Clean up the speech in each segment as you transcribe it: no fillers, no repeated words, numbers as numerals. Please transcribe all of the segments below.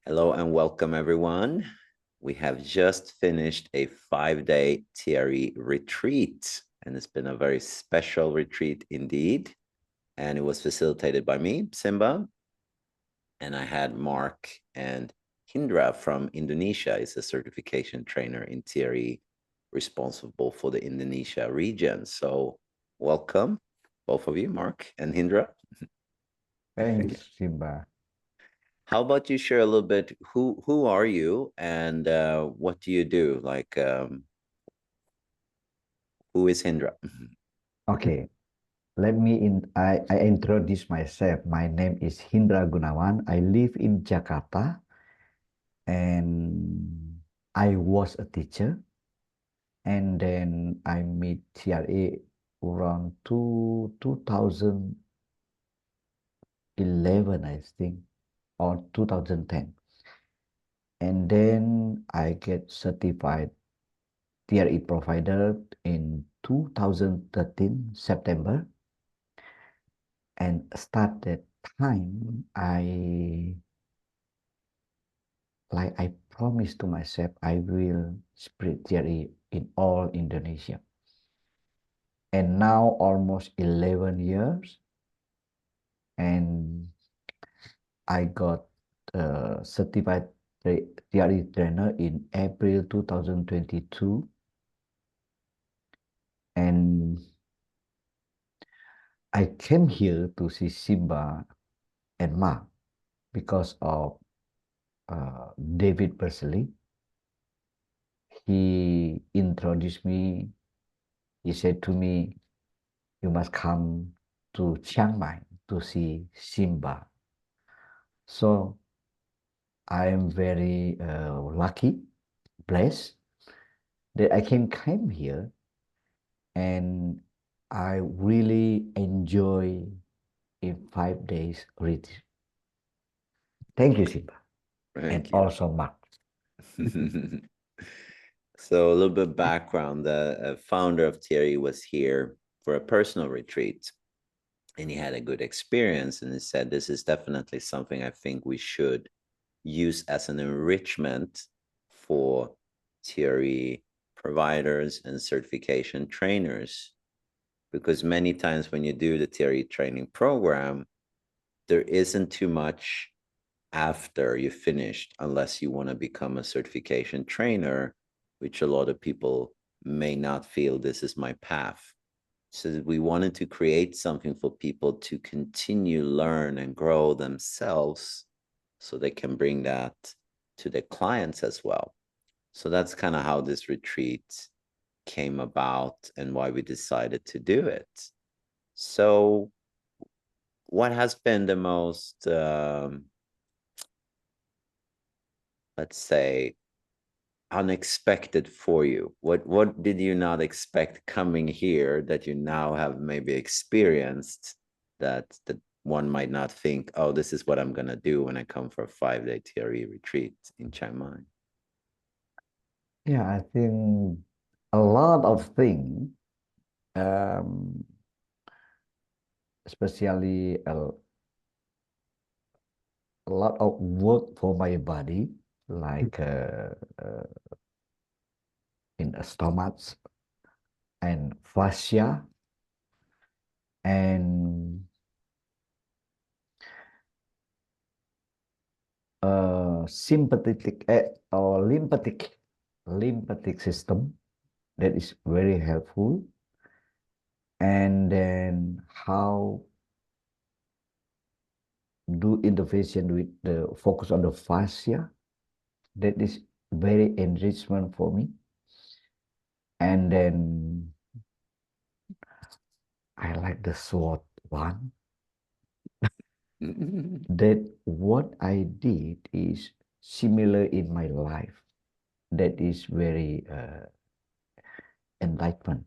Hello and welcome, everyone. We have just finished a 5-day TRE retreat, and it's been a very special retreat indeed. And it was facilitated by me, Simba, and I had Mark and Hindra from Indonesia. He's a certification trainer in TRE, responsible for the Indonesia region. So welcome, both of you, Mark and Hindra. Thanks, Simba. How about you share a little bit who are you and what do you do? Like who is Hindra? Okay, let me I introduce myself. My name is Hindra Gunawan. I live in Jakarta and I was a teacher. And then I meet TRE around 2011, I think, or 2010. And then I get certified TRE provider in 2013, September. And start that time, I promised to myself I will spread theory in all Indonesia. And now almost 11 years, and I got certified theory trainer in April 2022. And I came here to see Simba and Mark because of David Persley. He introduced me. He said to me, "You must come to Chiang Mai to see Simba." So I am very lucky, blessed that I can come here, and I really enjoy in 5 days retreat. Thank you, Simba, and Thank you. also Mark. So a little bit of background. The founder of Thierry was here for a personal retreat and he had a good experience and he said, this is definitely something I think we should use as an enrichment for Thierry providers and certification trainers. Because many times when you do the Thierry training program, there isn't too much after you finished unless you want to become a certification trainer, which a lot of people may not feel this is my path. So we wanted to create something for people to continue learn and grow themselves so they can bring that to their clients as well. So that's kind of how this retreat came about and why we decided to do it. So what has been the most let's say unexpected for you? What did you not expect coming here that you now have maybe experienced that one might not think, oh, this is what I'm gonna do when I come for a 5-day TRE retreat in Chiang Mai? Yeah, I think a lot of things, um, especially a lot of work for my body, like uh, in the stomach and fascia and sympathetic or lymphatic system that is very helpful. And then how do intervention with the focus on the fascia, that is very enrichment for me. And then I like the sword one, that what I did is similar in my life, that is very enlightenment.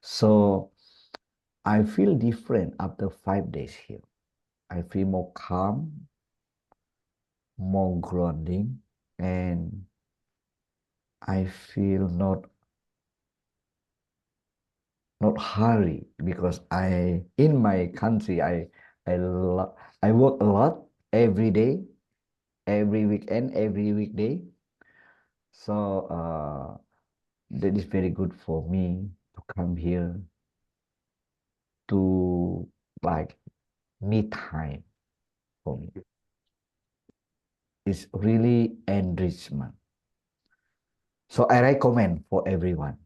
So I feel different after 5 days here. I feel more calm, more grounding, and I feel not hurry, because I in my country I work a lot every day, every weekend, every weekday. So that is very good for me to come here to like me time for me. It's really enrichment. So I recommend for everyone.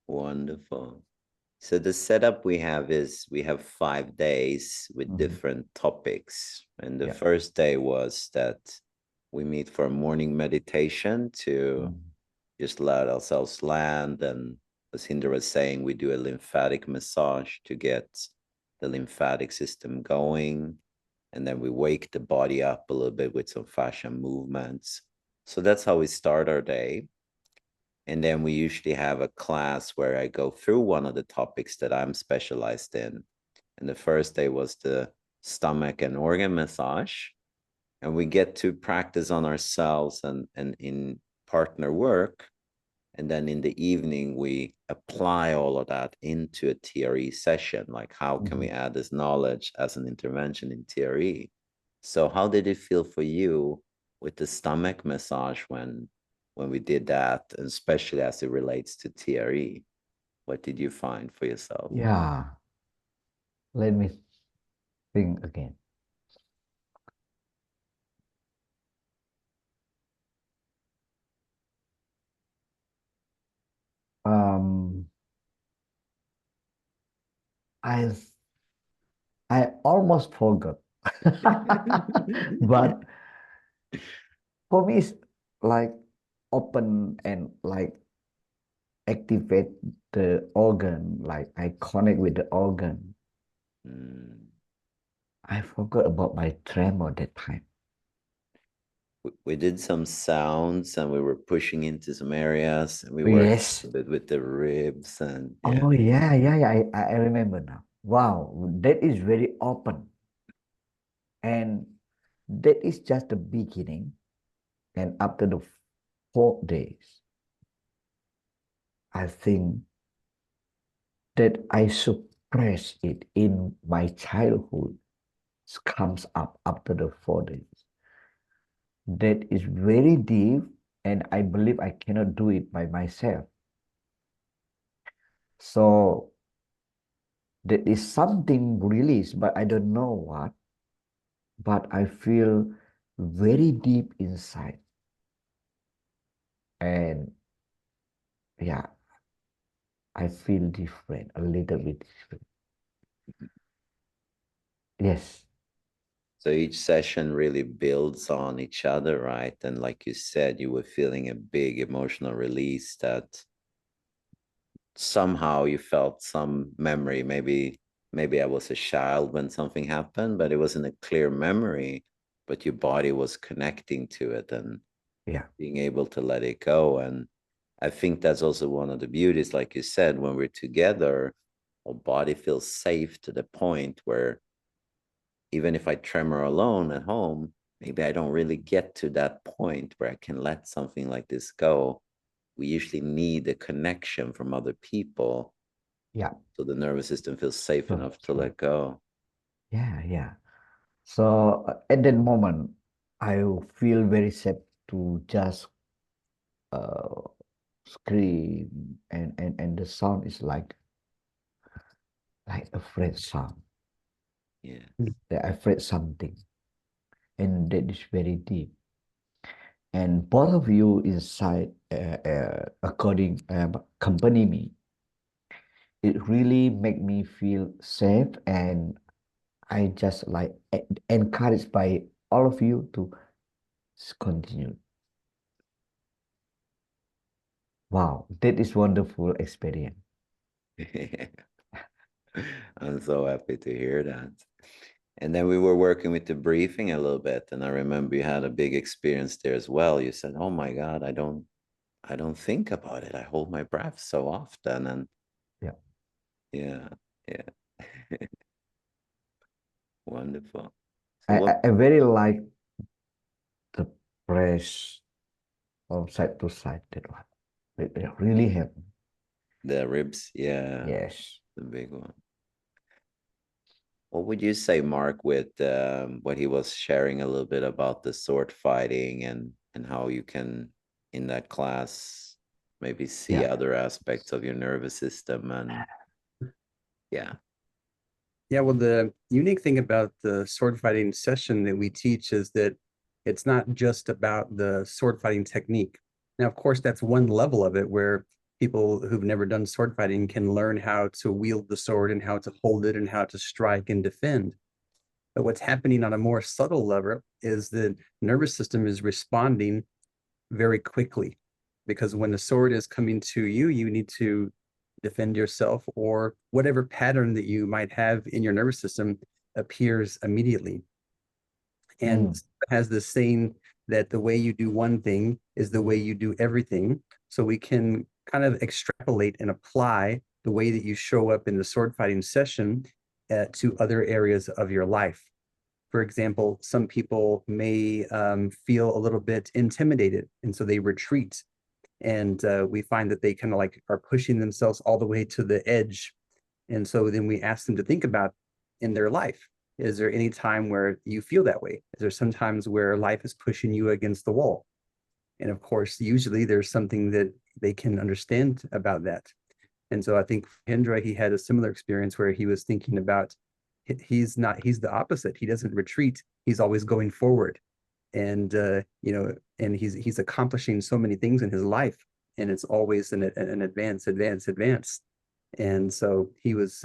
Wonderful. So the setup we have is we have 5 days with Mhm. different topics. And the Yeah. first day was that we meet for a morning meditation to Mhm. just let ourselves land. And as Hindra was saying, we do a lymphatic massage to get the lymphatic system going. And then we wake the body up a little bit with some fascia movements. So that's how we start our day. And then we usually have a class where I go through one of the topics that I'm specialized in. And the first day was the stomach and organ massage. And we get to practice on ourselves and in partner work. And then in the evening, we apply all of that into a TRE session. Like, how can we Mhm. add this knowledge as an intervention in TRE? So, how did it feel for you with the stomach massage when we did that, and especially as it relates to TRE? What did you find for yourself? Yeah. Let me think again. Um, I I almost forgot, but for me, it's like open and like activate the organ, like I connect with the organ. Mm. I forgot about my tremor that time. We did some sounds and we were pushing into some areas and we worked Yes. a bit with the ribs and yeah. Oh yeah, yeah, yeah. I remember now. Wow, that is very open. And that is just the beginning. And after the 4 days, I think that I suppress it in my childhood comes up after the 4 days. That is very deep, and I believe I cannot do it by myself. So there is something released, but I don't know what. But I feel very deep inside. And yeah, I feel different, a little bit different. Yes. So each session really builds on each other, right? And like you said, you were feeling a big emotional release that somehow you felt some memory. Maybe I was a child when something happened, but it wasn't a clear memory, but your body was connecting to it and Yeah. being able to let it go. And I think that's also one of the beauties, like you said, when we're together, our body feels safe to the point where even if I tremor alone at home, maybe I don't really get to that point where I can let something like this go. We usually need a connection from other people Yeah. so the nervous system feels safe True, enough to true. let go. Yeah, yeah. So at that moment, I feel very sad to just uh, scream, and the sound is like afraid sound. Yeah. They're afraid something, and that is very deep. And both of you inside, according accompany me. It really make me feel safe, and I just like encouraged by all of you to continue. Wow, that is wonderful experience. I'm so happy to hear that. And then we were working with the briefing a little bit, and I remember you had a big experience there as well. You said, "Oh my God, I don't think about it. I hold my breath so often." And Yeah, yeah, yeah. Wonderful. So I, what I very like the press from side to side. That one, it really helped me. the ribs, yeah, Yes. the big one. What would you say, Mark, with what he was sharing a little bit about the sword fighting and how you can, in that class, maybe see Yeah. other aspects of your nervous system and yeah. Yeah, well, the unique thing about the sword fighting session that we teach is that it's not just about the sword fighting technique. Now, of course, that's one level of it where people who've never done sword fighting can learn how to wield the sword and how to hold it and how to strike and defend. But what's happening on a more subtle level is the nervous system is responding very quickly, because when the sword is coming to you, you need to defend yourself, or whatever pattern that you might have in your nervous system appears immediately. And Mm. has this saying that the way you do one thing is the way you do everything. So we can kind of extrapolate and apply the way that you show up in the sword fighting session to other areas of your life. For example, some people may feel a little bit intimidated, and so they retreat. And we find that they kind of like are pushing themselves all the way to the edge. And so then we ask them to think about in their life, is there any time where you feel that way? Is there some times where life is pushing you against the wall? And of course, usually there's something that they can understand about that. And so I think Hindra, he had a similar experience where he was thinking about, he's the opposite. He doesn't retreat. He's always going forward. And, and he's accomplishing so many things in his life. And it's always an advance. And so he was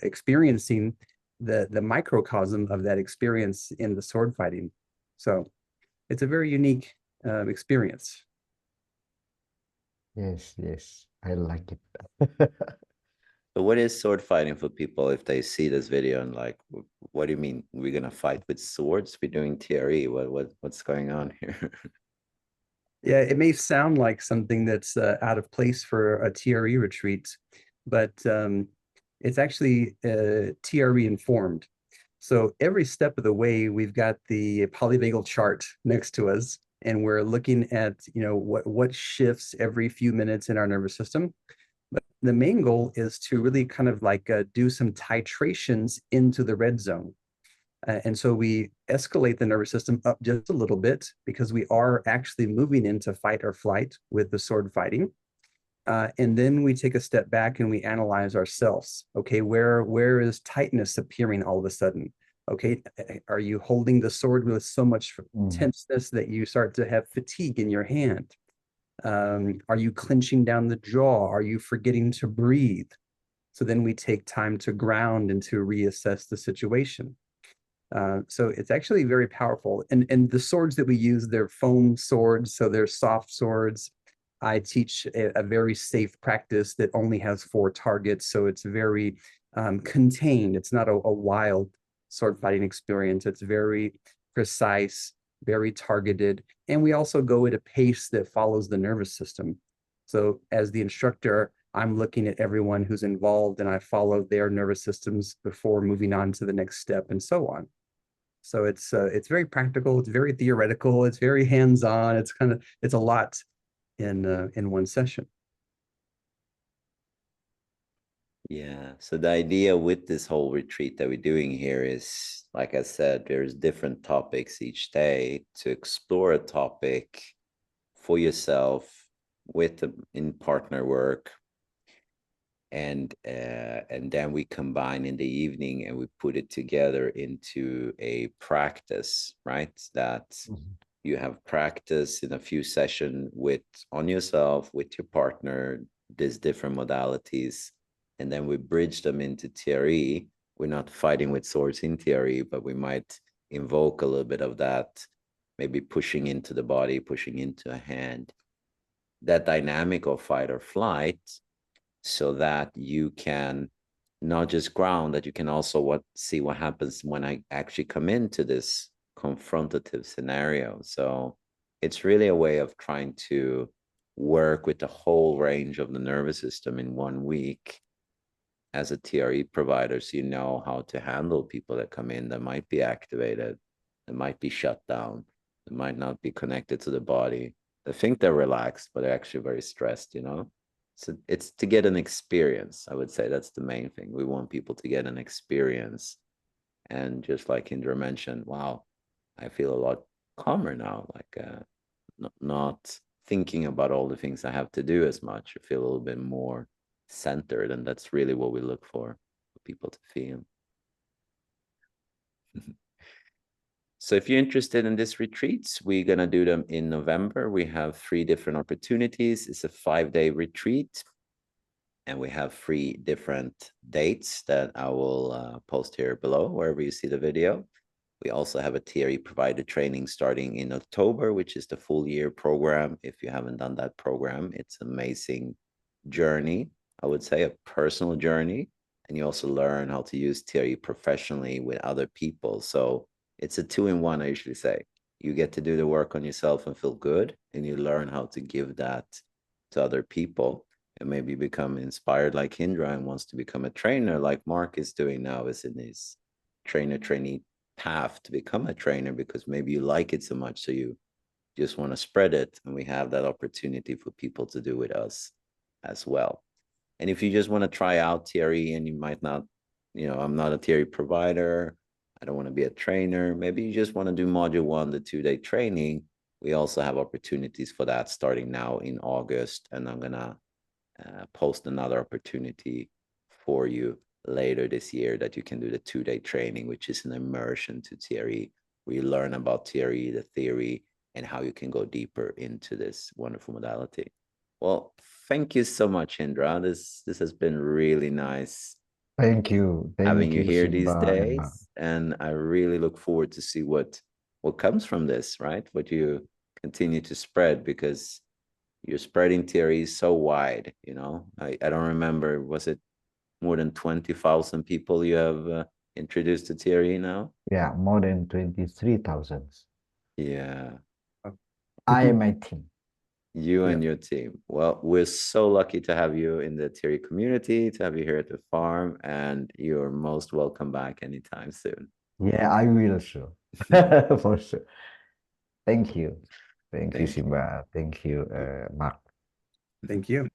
experiencing the microcosm of that experience in the sword fighting. So it's a very unique experience. Yes, yes, I like it. So what is sword fighting for people if they see this video and like, what do you mean we're gonna fight with swords? We're doing TRE. What's going on here? Yeah, it may sound like something that's out of place for a TRE retreat, but it's actually TRE-informed. So every step of the way, we've got the polyvagal chart next to us, and we're looking at what shifts every few minutes in our nervous system. But the main goal is to really kind of like do some titrations into the red zone. And so we escalate the nervous system up just a little bit because we are actually moving into fight or flight with the sword fighting. And then we take a step back and we analyze ourselves. Okay, where is tightness appearing all of a sudden? Okay, are you holding the sword with so much tenseness that you start to have fatigue in your hand? Are you clenching down the jaw? Are you forgetting to breathe? So then we take time to ground and to reassess the situation. So it's actually very powerful. And the swords that we use, they're foam swords, so they're soft swords. I teach a very safe practice that only has 4 targets, so it's very contained. It's not a wild sword fighting experience. It's very precise, very targeted, and we also go at a pace that follows the nervous system. So as the instructor, I'm looking at everyone who's involved and I follow their nervous systems before moving on to the next step and so on. So it's very practical, it's very theoretical, it's very hands-on, it's a lot in one session. Yeah. So the idea with this whole retreat that we're doing here is, like I said, there's different topics each day to explore a topic for yourself with in partner work. And then we combine in the evening and we put it together into a practice, right? That you have practice in a few sessions with on yourself, with your partner, these different modalities, and then we bridge them into TRE. We're not fighting with swords in TRE, but we might invoke a little bit of that, maybe pushing into the body, pushing into a hand. That dynamic of fight or flight, so that you can not just ground, that you can also see what happens when I actually come into this confrontative scenario. So it's really a way of trying to work with the whole range of the nervous system in 1 week as a TRE provider, so you know how to handle people that come in that might be activated, that might be shut down, that might not be connected to the body. They think they're relaxed, but they're actually very stressed. So it's to get an experience. I would say that's the main thing. We want people to get an experience And just like Hindra mentioned, wow, I feel a lot calmer now, like not thinking about all the things I have to do as much. I feel a little bit more centered, and that's really what we look for people to feel. So if you're interested in these retreats, we're going to do them in November. We have 3 different opportunities. It's a 5-day retreat, and we have 3 different dates that I will post here below, wherever you see the video. We also have a TRE provided training starting in October, which is the full year program. If you haven't done that program, it's an amazing journey. I would say a personal journey. And you also learn how to use TRE professionally with other people. So it's a 2-in-1, I usually say. You get to do the work on yourself and feel good, and you learn how to give that to other people and maybe become inspired like Hindra and wants to become a trainer like Mark is doing now, is in his trainee path to become a trainer, because maybe you like it so much so you just want to spread it, and we have that opportunity for people to do with us as well. And if you just want to try out TRE and you might not, I'm not a TRE provider, I don't want to be a trainer, maybe you just want to do module 1, the 2-day training, we also have opportunities for that starting now in August, and I'm gonna post another opportunity for you later this year that you can do the 2-day training, which is an immersion to TRE, where you learn about TRE, the theory, and how you can go deeper into this wonderful modality. Well, thank you so much, Indra. This has been really nice. Thank you. Having Thank you you, here these Simba and Mark. days, and I really look forward to see what comes from this, right? What you continue to spread, because you're spreading TRE so wide, I don't remember, was it more than 20,000 people you have introduced to TRE now? Yeah, more than 23,000. Yeah. I and my team. You and Yeah. your team. Well, we're so lucky to have you in the TRE community, to have you here at the farm, and you're most welcome back anytime soon. Yeah, I will sure. For sure. Thank you. Thank you, Thank you. Simba. Thank you, Mark. Thank you.